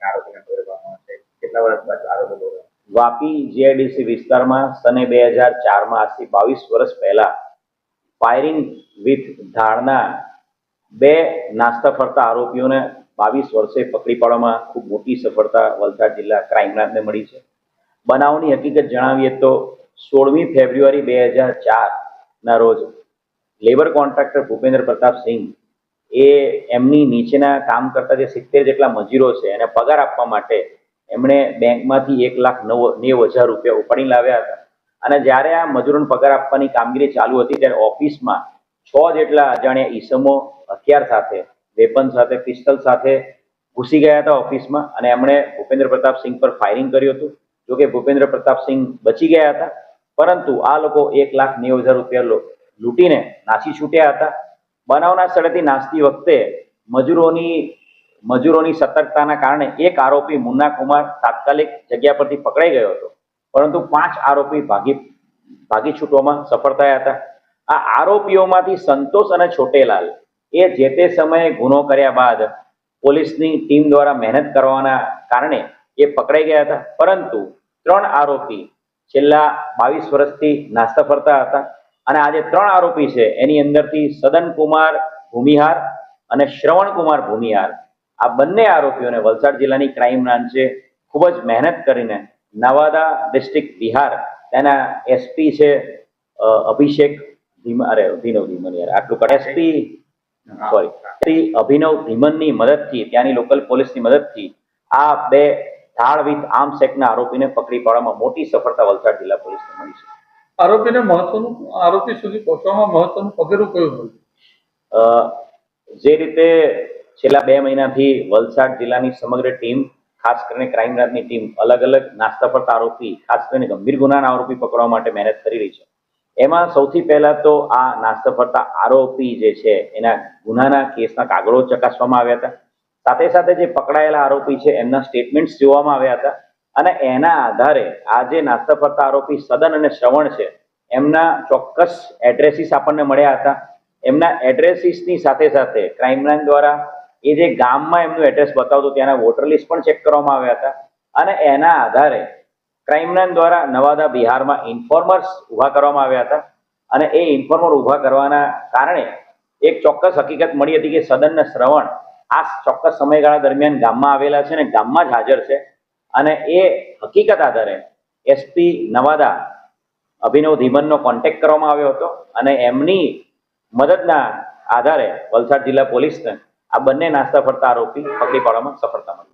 આરોપીને પકડવામાં આવશે? કેટલા વર્ષ બાદ આરોપી પકડાયો? વાપી જીઆઈડીસી વિસ્તારમાં સને 2004માં આજથી 22 વર્ષ પહેલા ફાયરિંગ વિથ ધાડના બે નાસ્તા ફરતા આરોપીઓને 22 વર્ષે પકડી પાડવામાં ખૂબ મોટી સફળતા વલસાડ જિલ્લા ક્રાઇમ બ્રાન્ચને મળી છે. બનાવની હકીકત જણાવીએ તો 16મી ફેબ્રુઆરી 2004ના રોજ લેબર કોન્ટ્રાક્ટર ભૂપેન્દ્ર પ્રતાપસિંહ એ એમની નીચેના કામ કરતા જે 70 જેટલા મજૂરો છે એને પગાર આપવા માટે એમણે બેંકમાંથી 1,90,000 રૂપિયા ઉપાડી લાવ્યા હતા. અને જ્યારે આ મજૂરોને પગાર આપવાની કામગીરી ચાલુ હતી ત્યારે ઓફિસમાં 6 જેટલા અજાણ્યા ઈસમો હથિયાર સાથે, વેપન સાથે, પિસ્તલ સાથે ઘૂસી ગયા હતા ઓફિસમાં અને એમણે ભૂપેન્દ્ર પ્રતાપસિંહ પર ફાયરિંગ કર્યું હતું. જોકે ભૂપેન્દ્ર પ્રતાપસિંહ બચી ગયા હતા, પરંતુ આ લોકો 1,90,000 રૂપિયા લૂંટીને નાસી છૂટ્યા હતા. બનાવના સ્થળેથી નાસતી વખતે મજૂરોની સતર્કતાના કારણે એક આરોપી મુન્ના કુમાર તાત્કાલિક જગ્યા પરથી પકડાઈ ગયો હતો, પરંતુ 5 આરોપી ભાગી છૂટવામાં સફળ થયા હતા. આ આરોપીઓમાંથી સંતોષ અને છોટેલાલ એ જે તે સમયે ગુનો કર્યા બાદ પોલીસની ટીમ દ્વારા મહેનત કરવાના કારણે એ પકડાઈ ગયા હતા, પરંતુ 3 આરોપી છેલ્લા 22 વર્ષથી નાસ્તા ફરતા હતા. અને આ જે 3 આરોપી છે એની અંદરથી સદનકુમાર ભૂમિહાર અને શ્રવણકુમાર ભૂમિહાર, આ બંને આરોપીઓને વલસાડ જિલ્લાની ક્રાઇમ બ્રાન્ચે ખૂબ જ મહેનત કરીને નવાદા ડિસ્ટ્રિક્ટ બિહાર તેના એસપી છે અભિષેક અભિનવ ધીમનની મદદથી, ત્યાંની લોકલ પોલીસની મદદથી આ 2 ધાડ વિથ આર્મ્સ એક્ટના આરોપીને પકડી પાડવામાં મોટી સફળતા વલસાડ જિલ્લા પોલીસને મળી છે. આરોપી સુધી પહોંચવામાં મહત્વનું પગલું કયું હતું? જે રીતે છેલ્લા 2 મહિનાથી વલસાડ જિલ્લાની સમગ્ર ટીમ, ખાસ કરીને ક્રાઇમ બ્રાન્ચની ટીમ અલગ અલગ નાસ્તા ફરતા આરોપી, ખાસ કરીને ગંભીર ગુનાના આરોપી પકડવા માટે મહેનત કરી રહી છે. એમાં સૌથી પહેલા તો આ નાસ્તા ફરતા આરોપી જે છે એના ગુનાના કેસના કાગળો ચકાસવામાં આવ્યા હતા. સાથે સાથે જે પકડાયેલા આરોપી છે એમના સ્ટેટમેન્ટ્સ જોવામાં આવ્યા હતા અને એના આધારે આ જે નાસ્તા ફરતા આરોપી સદન અને શ્રવણ છે એમના ચોક્કસ એડ્રેસીસ આપણને મળ્યા હતા. એમના એડ્રેસીસની સાથે સાથે ક્રાઇમ બ્રાન્ચ દ્વારા એ જે ગામમાં એમનું એડ્રેસ બતાવતું ત્યાંના વોટર લિસ્ટ પણ ચેક કરવામાં આવ્યા હતા અને એના આધારે ક્રાઇમ બ્રાન્ચ દ્વારા નવાદા બિહારમાં ઇન્ફોર્મર્સ ઊભા કરવામાં આવ્યા હતા. અને એ ઇન્ફોર્મર ઊભા કરવાના કારણે એક ચોક્કસ હકીકત મળી હતી કે સદન અને શ્રવણ આ ચોક્કસ સમયગાળા દરમિયાન ગામમાં આવેલા છે અને ગામમાં જ હાજર છે. અને એ હકીકત આધારે એસપી નવાદા અભિનવ ધીમનનો કોન્ટેક્ટ કરવામાં આવ્યો હતો અને એમની મદદના આધારે વલસાડ જિલ્લા પોલીસને આ બંને નાસ્તા ફરતા આરોપી પકડી પાડવામાં સફળતા મળી.